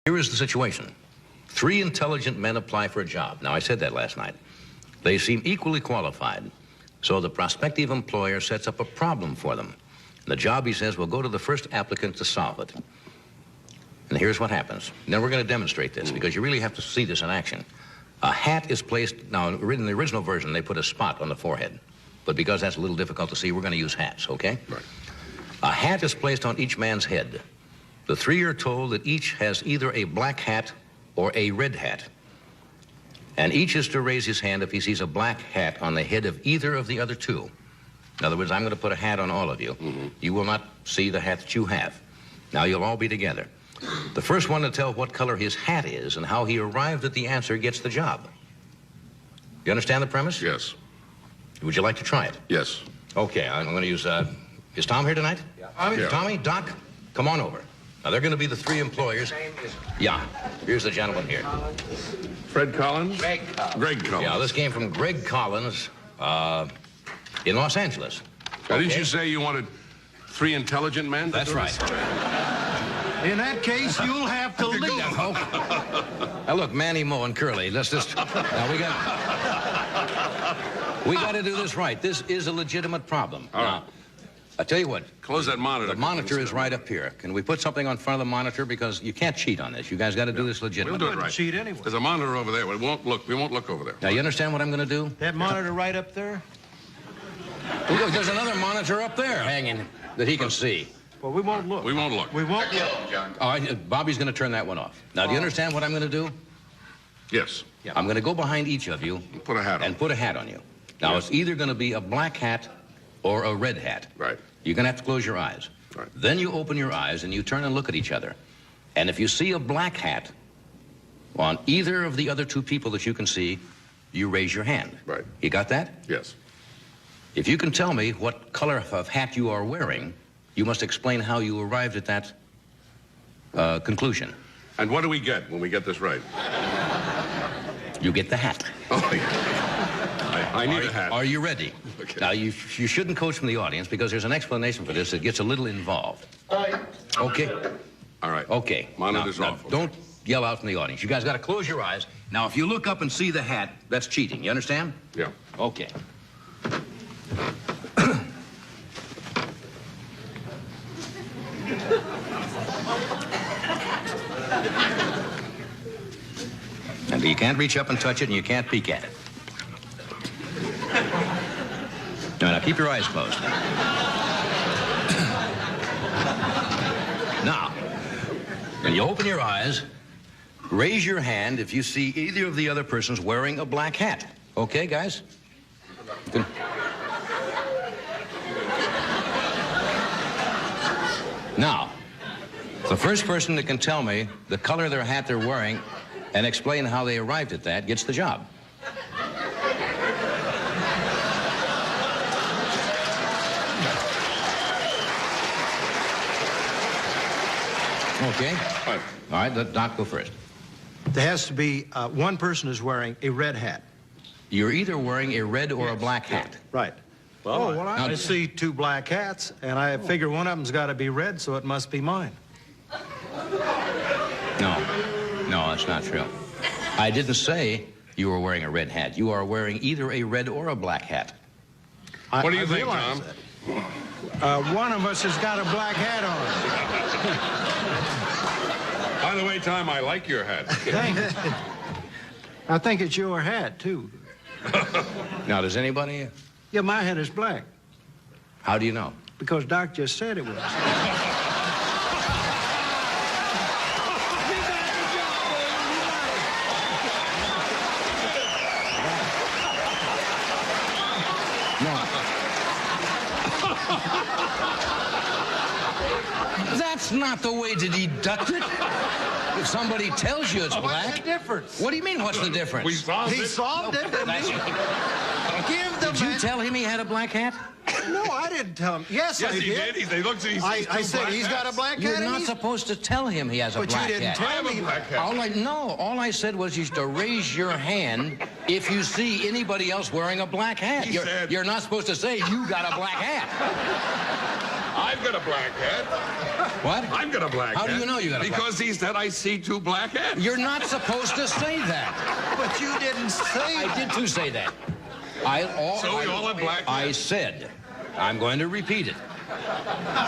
Here is the situation. 3 intelligent men apply for a job. Now, I said that last night. They seem equally qualified. So the prospective employer sets up a problem for them. The job, he says, will go to the first applicant to solve it. And here's what happens. Now, we're going to demonstrate this because you really have to see this in action. A hat is placed, now, in the original version, they put a spot on the forehead. But because that's a little difficult to see, we're going to use hats, okay? Right. A hat is placed on each man's head. The 3 are told that each has either a black hat or a red hat. And each is to raise his hand if he sees a black hat on the head of either of the other 2. In other words, I'm going to put a hat on all of you. You will not see the hat that you have. Now, you'll all be together. The first one to tell what color his hat is and how he arrived at the answer gets the job. You understand the premise? Yes. Would you like to try it? Yes. Okay, I'm going to use, is Tom here tonight? Yeah. Tommy, Doc, come on over. Now, they're going to be the 3 employers. Yeah, here's the gentleman here. Fred Collins? Greg Collins. Greg Collins. Yeah, this came from Greg Collins in Los Angeles. Now, didn't you say you wanted 3 intelligent men? That's right. In that case, you'll have to leave. Now, look, Manny, Mo, and Curly, let's just... Now, we got to do this right. This is a legitimate problem. All right. Now, I tell you what. Close that monitor. The monitor is right up here. Can we put something on front of the monitor? Because you can't cheat on this. You guys got to do this We'll legitimately. do it right. Cheat anyway. There's a monitor over there. We won't look over there. Now, you understand what I'm going to do? That monitor right up there? Look, there's another monitor up there hanging that he can see. Well, we won't look. We won't look. We won't look. All right, Bobby's going to turn that one off. Now, do you understand what I'm going to do? Yes. I'm going to go behind each of you Put a hat on. and put a hat on you. Now, Yes. it's either going to be a black hat or a red hat. Right. You're going to have to close your eyes. Right. Then you open your eyes and you turn and look at each other. And if you see a black hat on either of the other 2 people that you can see, you raise your hand. Right. You got that? Yes. If you can tell me what color of hat you are wearing, you must explain how you arrived at that conclusion. And what do we get when we get this right? You get the hat. Oh, yeah. I need a hat. Are you ready? Okay. Now, you shouldn't coach from the audience because there's an explanation for this that gets a little involved. Okay? All right. Okay. Monitor's now, off. Don't yell out from the audience. You guys got to close your eyes. Now, if you look up and see the hat, that's cheating. You understand? Yeah. Okay. And you can't reach up and touch it, and you can't peek at it. Now, keep your eyes closed. Now, when you open your eyes, raise your hand if you see either of the other persons wearing a black hat. Okay, guys? Good. Now, the first person that can tell me the color of their hat they're wearing and explain how they arrived at that gets the job. Okay. All right, let Doc go first. There has to be one person is wearing a red hat. You're either wearing a red or a black hat. Right. Well, I see 2 black hats, and I figure one of them's got to be red, so it must be mine. No, that's not true. I didn't say you were wearing a red hat. You are wearing either a red or a black hat. What do you think, realize Tom? that. One of us has got a black hat on. By the way, Tom, I like your hat. Thanks. I think it's your hat, too. Now, does anybody... Yeah, my hat is black, How do you know? because Doc just said it was. That's not the way to deduct it. If somebody tells you it's black... What's the difference? What do you mean, what's the difference? We solved He it. solved it, didn't he? Give the Did you man... tell him he had a black hat? No, I didn't tell him. Yes, Yes, I he did. He looks. He I sees 2 said black he's got a hats. black You're hat. and not he's... supposed to tell him he has a But black you didn't hat. tell I have a me. black hat. All I said was you to raise your hand if you see anybody else wearing a black hat. He said- You're not supposed to say you got a black hat. I've got a black hat. What? I've got a black hat. How do you know you got a black hat? Because he said I see two black hats. You're not supposed to say that. But you didn't say I did too say that. So we all have black hats? I said, I'm going to repeat it.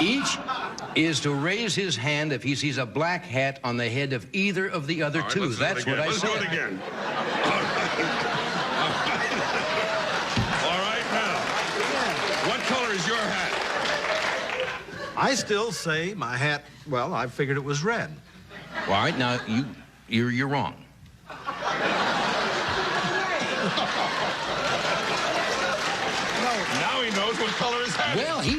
Each is to raise his hand if he sees a black hat on the head of either of the other two. That's what I said. Let's do it again. All right, now. What color is your hat? I still say my hat, well, I figured it was red. All right, now, you're wrong. Now he knows what color his hat is. Well, he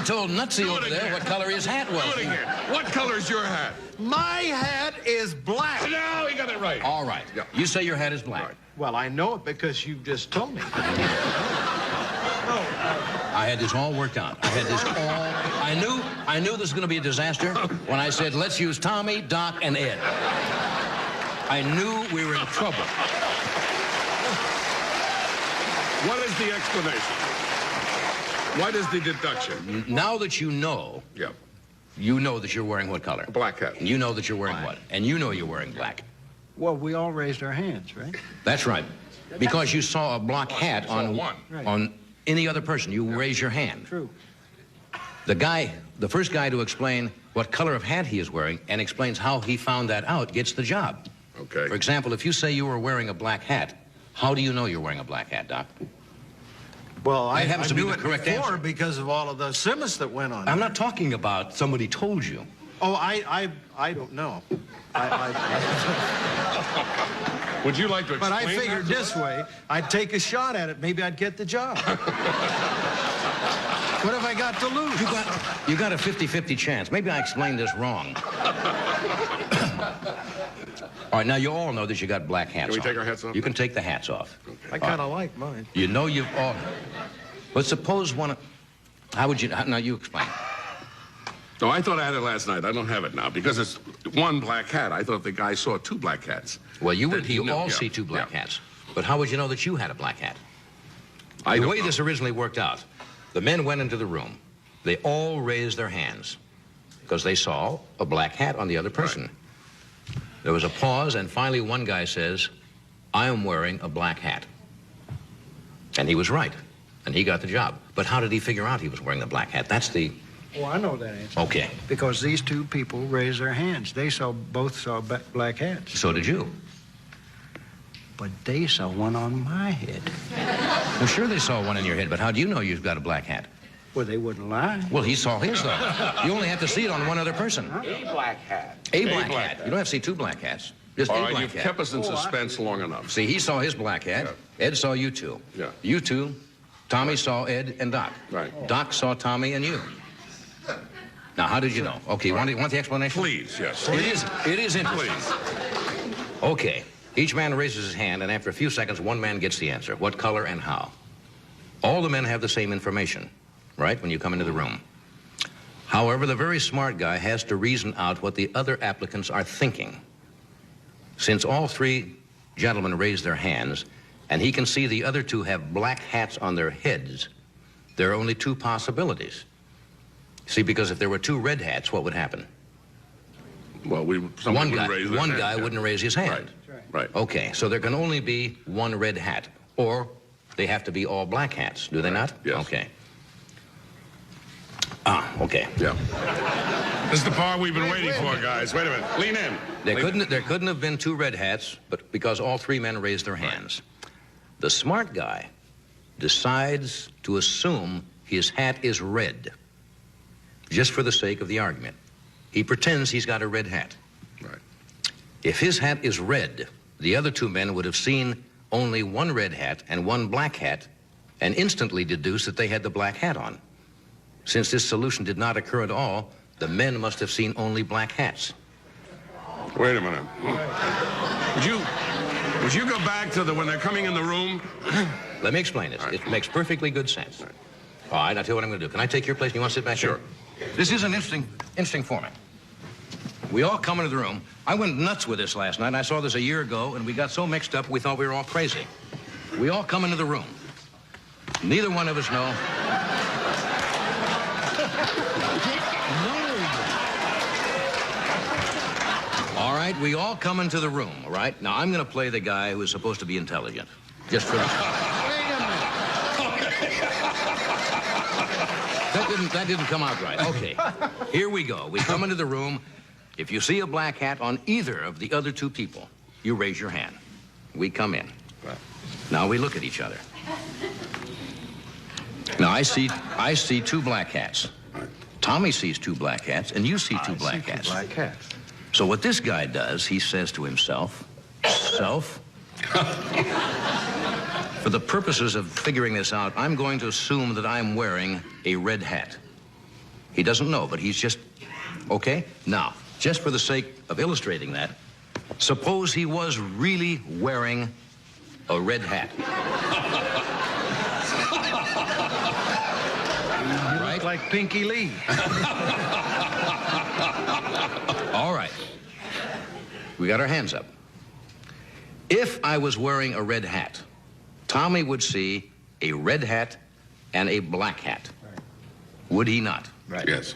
told Nutsy over there what color his hat was. Do it again. What color is your hat? My hat is black. No, he got it right. All right. Yeah. You say your hat is black. Right. Well, I know it because you just told me. I had this all worked out. I had this all... I knew this was going to be a disaster when I said, let's use Tommy, Doc, and Ed. I knew we were in trouble. What is the explanation? What is the deduction? Now that you know, Yeah. you know that you're wearing what color? A black hat. You know that you're wearing what? And you know you're wearing black. Well, we all raised our hands, right? That's right. Because you saw a black hat saw one. on any other person. You raise your hand. True. The first guy to explain what color of hat he is wearing and explains how he found that out gets the job. Okay. For example, if you say you were wearing a black hat, how do you know you're wearing a black hat, Doc? Well, That I happens to be knew the it correct before answer. because of all of the simus that went on. I'm not talking about somebody told you. Oh, I don't know. Would you like to But explain I figured that to this us? way, I'd take a shot at it. Maybe I'd get the job. What have I got to lose? You got a 50-50 chance. Maybe I explained this wrong. All right, now you all know that you got black hats on. Can we take our hats off? You can take the hats off. I kind of like mine. You know you've all... But suppose one... How would you... Now you explain. No, I thought I had it last night. I don't have it now because it's one black hat. I thought the guy saw two black hats. Well, you That he knew, all yeah, see two black yeah. hats. But how would you know that you had a black hat? I The don't way know. this originally worked out, the men went into the room. They all raised their hands because they saw a black hat on the other person. Right. There was a pause, and finally one guy says, I am wearing a black hat. And he was right, and he got the job. But how did he figure out he was wearing the black hat? That's the... Oh, I know that answer. Okay, Because these two people raised their hands. They both saw black hats. so did you. But they saw one on my head. Well, sure they saw one in your head, but how do you know you've got a black hat? Well, they wouldn't lie. Well, he saw his, though. You only have to see it on one other person. A black hat. A black black hat. You don't have to see two black hats. Just All a right, black you've hat. kept us in suspense long enough. See, he saw his black hat. Ed saw you two. Yeah. You two. Tommy saw Ed and Doc. Right. Doc saw Tommy and you. Now, how did you know? Okay, want the explanation? Please, yes. It is interesting. Please. Okay. Each man raises his hand, and after a few seconds, one man gets the answer. What color and how? All the men have the same information, right, when you come into the room. However, the very smart guy has to reason out what the other applicants are thinking. Since all three gentlemen raised their hands, and he can see the other two have black hats on their heads, there are only two possibilities. See, because if there were two red hats, what would happen? Well, One guy wouldn't raise his hand. Right. Okay, so there can only be one red hat, or they have to be all black hats, do they not? Yes. Okay. Ah, okay. Yeah. This is the part we've been waiting for, guys. Wait a minute. Lean in. There couldn't have been two red hats, but because all three men raised their hands. The smart guy decides to assume his hat is red, just for the sake of the argument. He pretends he's got a red hat. Right. If his hat is red, the other two men would have seen only one red hat and one black hat and instantly deduced that they had the black hat on. Since this solution did not occur at all, the men must have seen only black hats. Wait a minute. Would you go back to when they're coming in the room? Let me explain this. It makes perfectly good sense. All right, I'll tell you what I'm going to do. Can I take your place? You want to sit back Sure. here? This is an interesting format. We all come into the room. I went nuts with this last night. I saw this a year ago, and we got so mixed up we thought we were all crazy. We all come into the room. Neither one of us know. right, we all come into the room, all right? Now, I'm going to play the guy who is supposed to be intelligent. Just for the... Wait a minute. That didn't come out right. Okay, here we go. We come into the room. If you see a black hat on either of the other two people, you raise your hand. We come in. Right. Now we look at each other. Now I see two black hats. Right. Tommy sees two black hats, and you see two I black see hats. two black hats. So what this guy does, he says to himself, "Self, for the purposes of figuring this out, I'm going to assume that I'm wearing a red hat." He doesn't know, but he's just, okay? Now, just for the sake of illustrating that, suppose he was really wearing a red hat. You look like Pinky Lee. All right. We got our hands up. If I was wearing a red hat, Tommy would see a red hat and a black hat. Would he not? Right. Yes.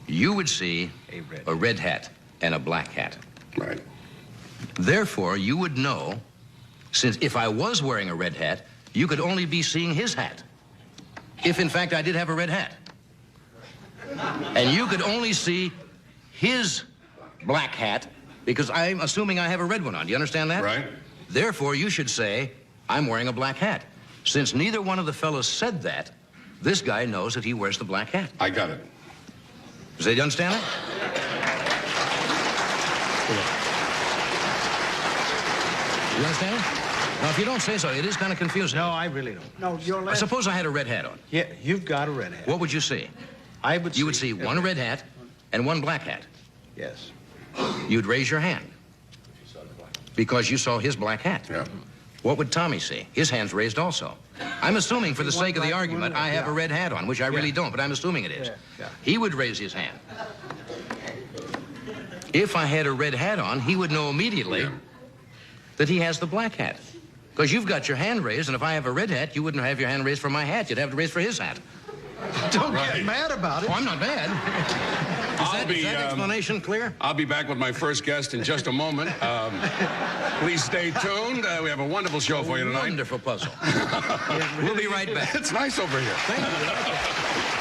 You would see A a red hat and a black hat. Right. Therefore, you would know, since if I was wearing a red hat, you could only be seeing his hat. If, in fact, I did have a red hat. And you could only see his black hat because I'm assuming I have a red one on. Do you understand that? Right. Therefore, you should say, I'm wearing a black hat. Since neither one of the fellows said that, this guy knows that he wears the black hat. I got it. Does he understand it? You understand it? Now, if you don't say so, it is kind of confusing. No, I really don't. No, your left. Suppose I had a red hat on. Yeah, you've got a red hat. What would you see? I would. You would see one red hat and one black hat. Yes. You'd raise your hand because you saw his black hat. Yeah. What would Tommy see? His hand's raised also. I'm assuming for the sake of the argument, I have a red hat on, which I really don't, but I'm assuming it is. Yeah. He would raise his hand. If I had a red hat on, he would know immediately that he has the black hat. Because you've got your hand raised, and if I have a red hat, you wouldn't have your hand raised for my hat. You'd have to raise for his hat. Don't Right. get mad about it. Oh, I'm not bad. Is that explanation clear? I'll be back with my first guest in just a moment. Please stay tuned. We have a wonderful show for you tonight. Wonderful puzzle. We'll be right back. It's nice over here. Thank you.